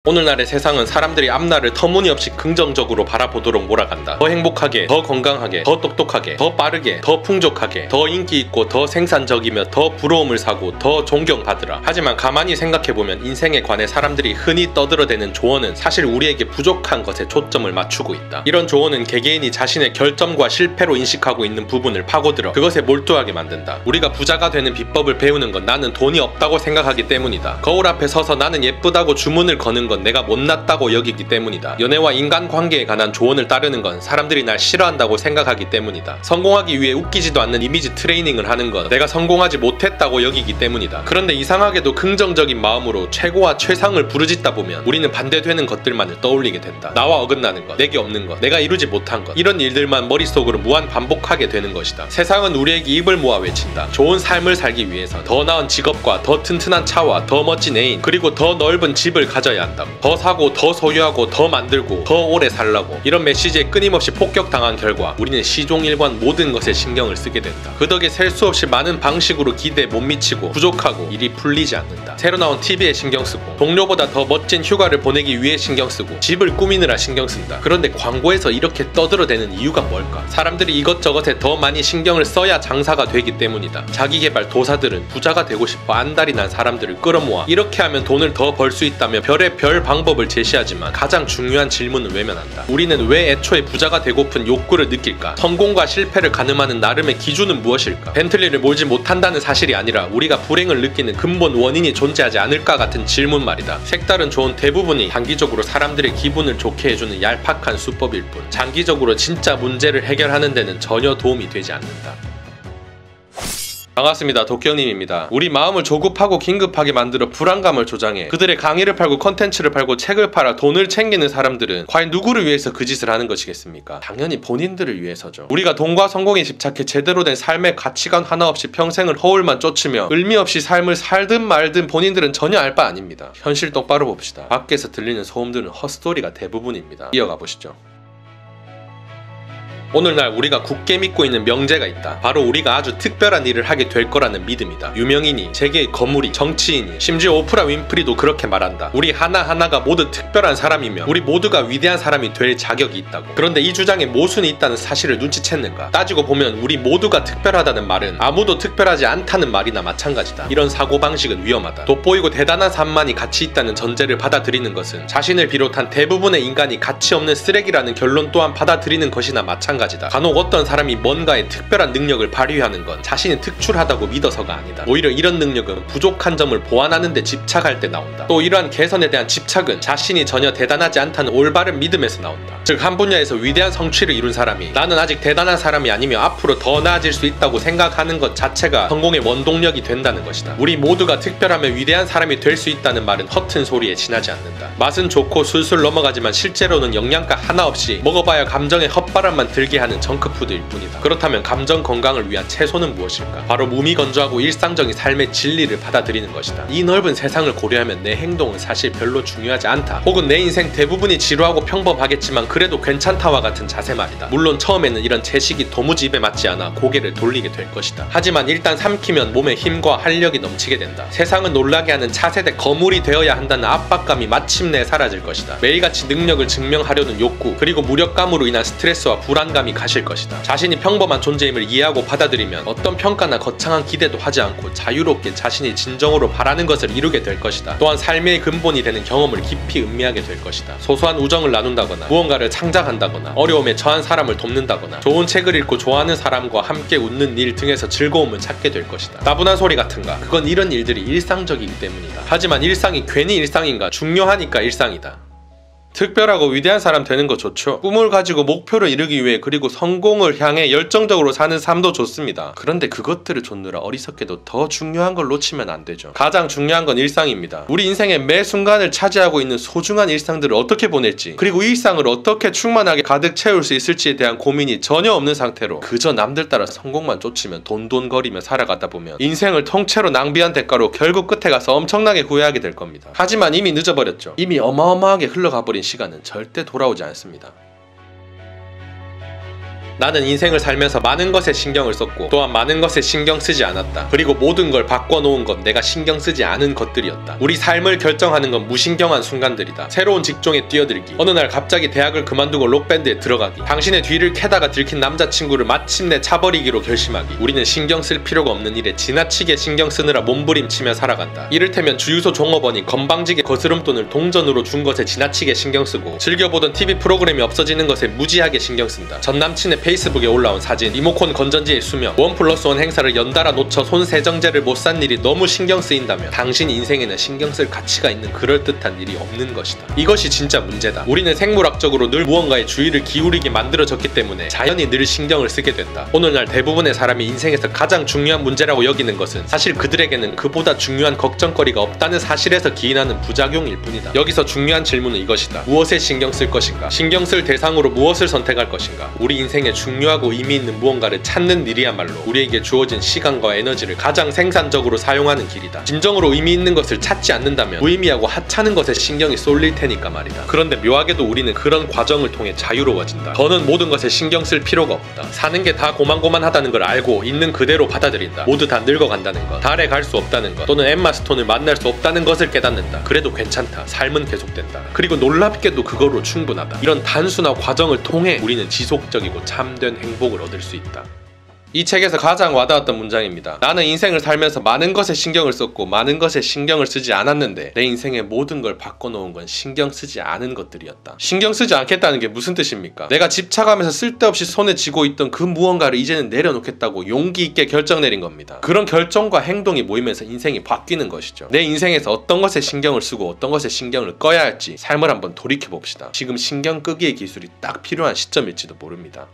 오늘날의 세상은 사람들이 앞날을 터무니없이 긍정적으로 바라보도록 몰아간다. 더 행복하게, 더 건강하게, 더 똑똑하게, 더 빠르게, 더 풍족하게, 더 인기 있고 더 생산적이며 더 부러움을 사고 더 존경받으라. 하지만 가만히 생각해보면 인생에 관해 사람들이 흔히 떠들어대는 조언은 사실 우리에게 부족한 것에 초점을 맞추고 있다. 이런 조언은 개개인이 자신의 결점과 실패로 인식하고 있는 부분을 파고들어 그것에 몰두하게 만든다. 우리가 부자가 되는 비법을 배우는 건 나는 돈이 없다고 생각하기 때문이다. 거울 앞에 서서 나는 예쁘다고 주문을 거는 건 내가 못났다고 여기기 때문이다. 연애와 인간관계에 관한 조언을 따르는 건 사람들이 날 싫어한다고 생각하기 때문이다. 성공하기 위해 웃기지도 않는 이미지 트레이닝을 하는 건 내가 성공하지 못했다고 여기기 때문이다. 그런데 이상하게도 긍정적인 마음으로 최고와 최상을 부르짖다 보면 우리는 반대되는 것들만을 떠올리게 된다. 나와 어긋나는 것, 내게 없는 것, 내가 이루지 못한 것, 이런 일들만 머릿속으로 무한 반복하게 되는 것이다. 세상은 우리에게 입을 모아 외친다. 좋은 삶을 살기 위해선 더 나은 직업과 더 튼튼한 차와 더 멋진 애인, 그리고 더 넓은 집을 가져야 한다. 더 사고 더 소유하고 더 만들고 더 오래 살라고. 이런 메시지에 끊임없이 폭격당한 결과 우리는 시종일관 모든 것에 신경을 쓰게 된다. 그 덕에 셀 수 없이 많은 방식으로 기대에 못 미치고 부족하고 일이 풀리지 않는다. 새로 나온 TV에 신경 쓰고 동료보다 더 멋진 휴가를 보내기 위해 신경 쓰고 집을 꾸미느라 신경 쓴다. 그런데 광고에서 이렇게 떠들어대는 이유가 뭘까? 사람들이 이것저것에 더 많이 신경을 써야 장사가 되기 때문이다. 자기개발 도사들은 부자가 되고 싶어 안달이 난 사람들을 끌어모아 이렇게 하면 돈을 더 벌 수 있다며 별의 별 방법을 제시하지만 가장 중요한 질문은 외면한다. 우리는 왜 애초에 부자가 되고픈 욕구를 느낄까? 성공과 실패를 가늠하는 나름의 기준은 무엇일까? 벤틀리를 몰지 못한다는 사실이 아니라 우리가 불행을 느끼는 근본 원인이 존재하지 않을까 같은 질문 말이다. 색다른 조언 대부분이 단기적으로 사람들의 기분을 좋게 해주는 얄팍한 수법일 뿐 장기적으로 진짜 문제를 해결하는 데는 전혀 도움이 되지 않는다. 반갑습니다. 도쿄님입니다. 우리 마음을 조급하고 긴급하게 만들어 불안감을 조장해 그들의 강의를 팔고 컨텐츠를 팔고 책을 팔아 돈을 챙기는 사람들은 과연 누구를 위해서 그 짓을 하는 것이겠습니까? 당연히 본인들을 위해서죠. 우리가 돈과 성공에 집착해 제대로 된 삶의 가치관 하나 없이 평생을 허울만 쫓으며 의미 없이 삶을 살든 말든 본인들은 전혀 알 바 아닙니다. 현실 똑바로 봅시다. 밖에서 들리는 소음들은 헛스토리가 대부분입니다. 이어가 보시죠. 오늘날 우리가 굳게 믿고 있는 명제가 있다. 바로 우리가 아주 특별한 일을 하게 될 거라는 믿음이다. 유명인이, 세계의 거물이, 정치인이, 심지어 오프라 윈프리도 그렇게 말한다. 우리 하나하나가 모두 특별한 사람이며 우리 모두가 위대한 사람이 될 자격이 있다고. 그런데 이 주장에 모순이 있다는 사실을 눈치챘는가? 따지고 보면 우리 모두가 특별하다는 말은 아무도 특별하지 않다는 말이나 마찬가지다. 이런 사고방식은 위험하다. 돋보이고 대단한 삶만이 가치 있다는 전제를 받아들이는 것은 자신을 비롯한 대부분의 인간이 가치 없는 쓰레기라는 결론 또한 받아들이는 것이나 마찬가지다. 간혹 어떤 사람이 뭔가의 특별한 능력을 발휘하는 건 자신이 특출하다고 믿어서가 아니다. 오히려 이런 능력은 부족한 점을 보완하는 데 집착할 때 나온다. 또 이러한 개선에 대한 집착은 자신이 전혀 대단하지 않다는 올바른 믿음에서 나온다. 즉 한 분야에서 위대한 성취를 이룬 사람이 나는 아직 대단한 사람이 아니며 앞으로 더 나아질 수 있다고 생각하는 것 자체가 성공의 원동력이 된다는 것이다. 우리 모두가 특별하며 위대한 사람이 될 수 있다는 말은 허튼 소리에 지나지 않는다. 맛은 좋고 술술 넘어가지만 실제로는 영양가 하나 없이 먹어봐야 감정의 헛바람만 들게 하는 정크푸드일 뿐이다. 그렇다면 감정 건강을 위한 채소는 무엇일까? 바로 무미건조하고 일상적인 삶의 진리를 받아들이는 것이다. 이 넓은 세상을 고려하면 내 행동은 사실 별로 중요하지 않다. 혹은 내 인생 대부분이 지루하고 평범하겠지만 그래도 괜찮다와 같은 자세 말이다. 물론 처음에는 이런 채식이 도무지 입에 맞지 않아 고개를 돌리게 될 것이다. 하지만 일단 삼키면 몸에 힘과 활력이 넘치게 된다. 세상을 놀라게 하는 차세대 거물이 되어야 한다는 압박감이 마침내 사라질 것이다. 매일같이 능력을 증명하려는 욕구, 그리고 무력감으로 인한 스트레스와 불안감이 가실 것이다. 자신이 평범한 존재임을 이해하고 받아들이면 어떤 평가나 거창한 기대도 하지 않고 자유롭게 자신이 진정으로 바라는 것을 이루게 될 것이다. 또한 삶의 근본이 되는 경험을 깊이 음미하게 될 것이다. 소소한 우정을 나눈다거나 무언가를 창작한다거나 어려움에 처한 사람을 돕는다거나 좋은 책을 읽고 좋아하는 사람과 함께 웃는 일 등에서 즐거움을 찾게 될 것이다. 따분한 소리 같은가? 그건 이런 일들이 일상적이기 때문이다. 하지만 일상이 괜히 일상인가? 중요하니까 일상이다. 특별하고 위대한 사람 되는 거 좋죠. 꿈을 가지고 목표를 이루기 위해 그리고 성공을 향해 열정적으로 사는 삶도 좋습니다. 그런데 그것들을 좇느라 어리석게도 더 중요한 걸 놓치면 안 되죠. 가장 중요한 건 일상입니다. 우리 인생의 매 순간을 차지하고 있는 소중한 일상들을 어떻게 보낼지, 그리고 이 일상을 어떻게 충만하게 가득 채울 수 있을지에 대한 고민이 전혀 없는 상태로 그저 남들 따라 성공만 쫓으면 돈돈거리며 살아가다 보면 인생을 통째로 낭비한 대가로 결국 끝에 가서 엄청나게 후회하게 될 겁니다. 하지만 이미 늦어버렸죠. 이미 어마어마하게 흘러가버린 시간은 절대 돌아오지 않습니다. 나는 인생을 살면서 많은 것에 신경을 썼고 또한 많은 것에 신경 쓰지 않았다. 그리고 모든 걸 바꿔놓은 건 내가 신경 쓰지 않은 것들이었다. 우리 삶을 결정하는 건 무신경한 순간들이다. 새로운 직종에 뛰어들기, 어느 날 갑자기 대학을 그만두고 록밴드에 들어가기, 당신의 뒤를 캐다가 들킨 남자친구를 마침내 차버리기로 결심하기. 우리는 신경 쓸 필요가 없는 일에 지나치게 신경 쓰느라 몸부림치며 살아간다. 이를테면 주유소 종업원이 건방지게 거스름돈을 동전으로 준 것에 지나치게 신경 쓰고, 즐겨보던 TV 프로그램이 없어지는 것에 무지하게 신경 쓴다. 전 남친의 페이스북에 올라온 사진, 리모콘 건전지의 수명, 1+1 행사를 연달아 놓쳐 손 세정제를 못 산 일이 너무 신경 쓰인다면 당신 인생에는 신경 쓸 가치가 있는 그럴듯한 일이 없는 것이다. 이것이 진짜 문제다. 우리는 생물학적으로 늘 무언가에 주의를 기울이게 만들어졌기 때문에 자연히 늘 신경을 쓰게 된다. 오늘날 대부분의 사람이 인생에서 가장 중요한 문제라고 여기는 것은 사실 그들에게는 그보다 중요한 걱정거리가 없다는 사실에서 기인하는 부작용일 뿐이다. 여기서 중요한 질문은 이것이다. 무엇에 신경 쓸 것인가? 신경 쓸 대상으로 무엇을 선택할 것인가? 우리 인생에 중요하고 의미 있는 무언가를 찾는 일이야말로 우리에게 주어진 시간과 에너지를 가장 생산적으로 사용하는 길이다. 진정으로 의미 있는 것을 찾지 않는다면 무의미하고 하찮은 것에 신경이 쏠릴 테니까 말이다. 그런데 묘하게도 우리는 그런 과정을 통해 자유로워진다. 더는 모든 것에 신경 쓸 필요가 없다. 사는 게 다 고만고만하다는 걸 알고 있는 그대로 받아들인다. 모두 다 늙어간다는 것, 달에 갈 수 없다는 것, 또는 엠마 스톤을 만날 수 없다는 것을 깨닫는다. 그래도 괜찮다. 삶은 계속된다. 그리고 놀랍게도 그거로 충분하다. 이런 단순한 과정을 통해 우리는 지속적이고 참된 행복을 얻을 수 있다. 이 책에서 가장 와닿았던 문장입니다. 나는 인생을 살면서 많은 것에 신경을 썼고 많은 것에 신경을 쓰지 않았는데 내 인생의 모든 걸 바꿔놓은 건 신경 쓰지 않은 것들이었다. 신경 쓰지 않겠다는 게 무슨 뜻입니까? 내가 집착하면서 쓸데없이 손에 쥐고 있던 그 무언가를 이제는 내려놓겠다고 용기 있게 결정 내린 겁니다. 그런 결정과 행동이 모이면서 인생이 바뀌는 것이죠. 내 인생에서 어떤 것에 신경을 쓰고 어떤 것에 신경을 꺼야 할지 삶을 한번 돌이켜봅시다. 지금 신경 끄기의 기술이 딱 필요한 시점일지도 모릅니다.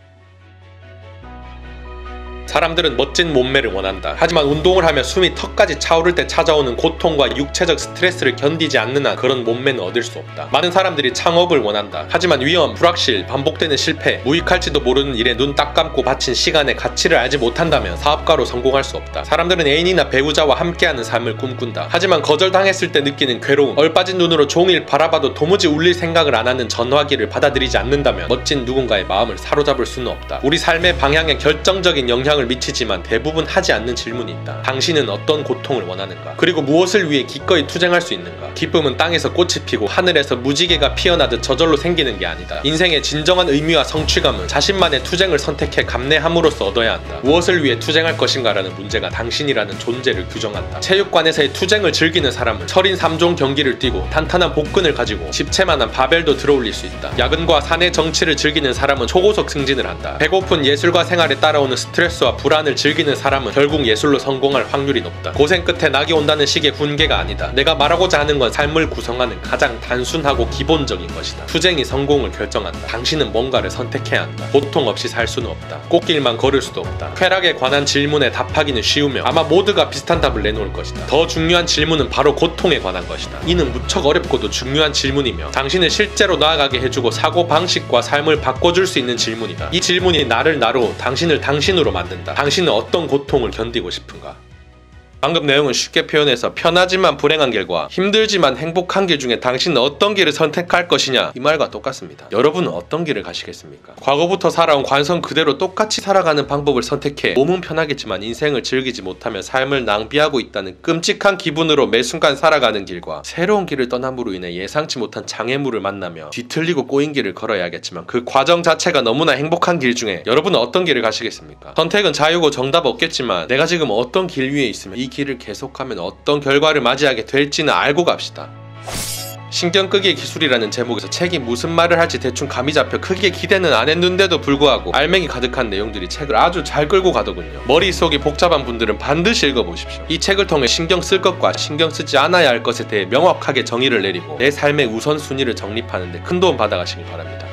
사람들은 멋진 몸매를 원한다. 하지만 운동을 하며 숨이 턱까지 차오를 때 찾아오는 고통과 육체적 스트레스를 견디지 않는 한 그런 몸매는 얻을 수 없다. 많은 사람들이 창업을 원한다. 하지만 위험, 불확실, 반복되는 실패, 무익할지도 모르는 일에 눈 딱 감고 바친 시간의 가치를 알지 못한다면 사업가로 성공할 수 없다. 사람들은 애인이나 배우자와 함께하는 삶을 꿈꾼다. 하지만 거절당했을 때 느끼는 괴로움, 얼빠진 눈으로 종일 바라봐도 도무지 울릴 생각을 안 하는 전화기를 받아들이지 않는다면 멋진 누군가의 마음을 사로잡을 수는 없다. 우리 삶의 방향에 결정적인 영향을 미치지만 대부분 하지 않는 질문이 있다. 당신은 어떤 고통을 원하는가? 그리고 무엇을 위해 기꺼이 투쟁할 수 있는가? 기쁨은 땅에서 꽃이 피고 하늘에서 무지개가 피어나듯 저절로 생기는 게 아니다. 인생의 진정한 의미와 성취감은 자신만의 투쟁을 선택해 감내함으로써 얻어야 한다. 무엇을 위해 투쟁할 것인가라는 문제가 당신이라는 존재를 규정한다. 체육관에서의 투쟁을 즐기는 사람은 철인 3종 경기를 뛰고 탄탄한 복근을 가지고 집채만한 바벨도 들어올릴 수 있다. 야근과 사내 정치를 즐기는 사람은 초고속 승진을 한다. 배고픈 예술가 생활에 따라오는 스트레스와 불안을 즐기는 사람은 결국 예술로 성공할 확률이 높다. 고생 끝에 낙이 온다는 식의 훈계가 아니다. 내가 말하고자 하는 건 삶을 구성하는 가장 단순하고 기본적인 것이다. 투쟁이 성공을 결정한다. 당신은 뭔가를 선택해야 한다. 고통 없이 살 수는 없다. 꽃길만 걸을 수도 없다. 쾌락에 관한 질문에 답하기는 쉬우며 아마 모두가 비슷한 답을 내놓을 것이다. 더 중요한 질문은 바로 고통에 관한 것이다. 이는 무척 어렵고도 중요한 질문이며 당신을 실제로 나아가게 해주고 사고방식과 삶을 바꿔줄 수 있는 질문이다. 이 질문이 나를 나로, 당신을 당신으로 만든다. 당신은 어떤 고통을 견디고 싶은가? 방금 내용은 쉽게 표현해서 편하지만 불행한 길과 힘들지만 행복한 길 중에 당신은 어떤 길을 선택할 것이냐, 이 말과 똑같습니다. 여러분은 어떤 길을 가시겠습니까? 과거부터 살아온 관성 그대로 똑같이 살아가는 방법을 선택해 몸은 편하겠지만 인생을 즐기지 못하며 삶을 낭비하고 있다는 끔찍한 기분으로 매 순간 살아가는 길과 새로운 길을 떠남으로 인해 예상치 못한 장애물을 만나며 뒤틀리고 꼬인 길을 걸어야겠지만 그 과정 자체가 너무나 행복한 길 중에 여러분은 어떤 길을 가시겠습니까? 선택은 자유고 정답 없겠지만 내가 지금 어떤 길 위에 있으면 이 길을 계속하면 어떤 결과를 맞이하게 될지는 알고 갑시다. 신경 끄기의 기술이라는 제목에서 책이 무슨 말을 할지 대충 감이 잡혀 크게 기대는 안 했는데도 불구하고 알맹이 가득한 내용들이 책을 아주 잘 끌고 가더군요. 머릿속이 복잡한 분들은 반드시 읽어보십시오. 이 책을 통해 신경 쓸 것과 신경 쓰지 않아야 할 것에 대해 명확하게 정의를 내리고 내 삶의 우선순위를 정립하는 데 큰 도움 받아가시길 바랍니다.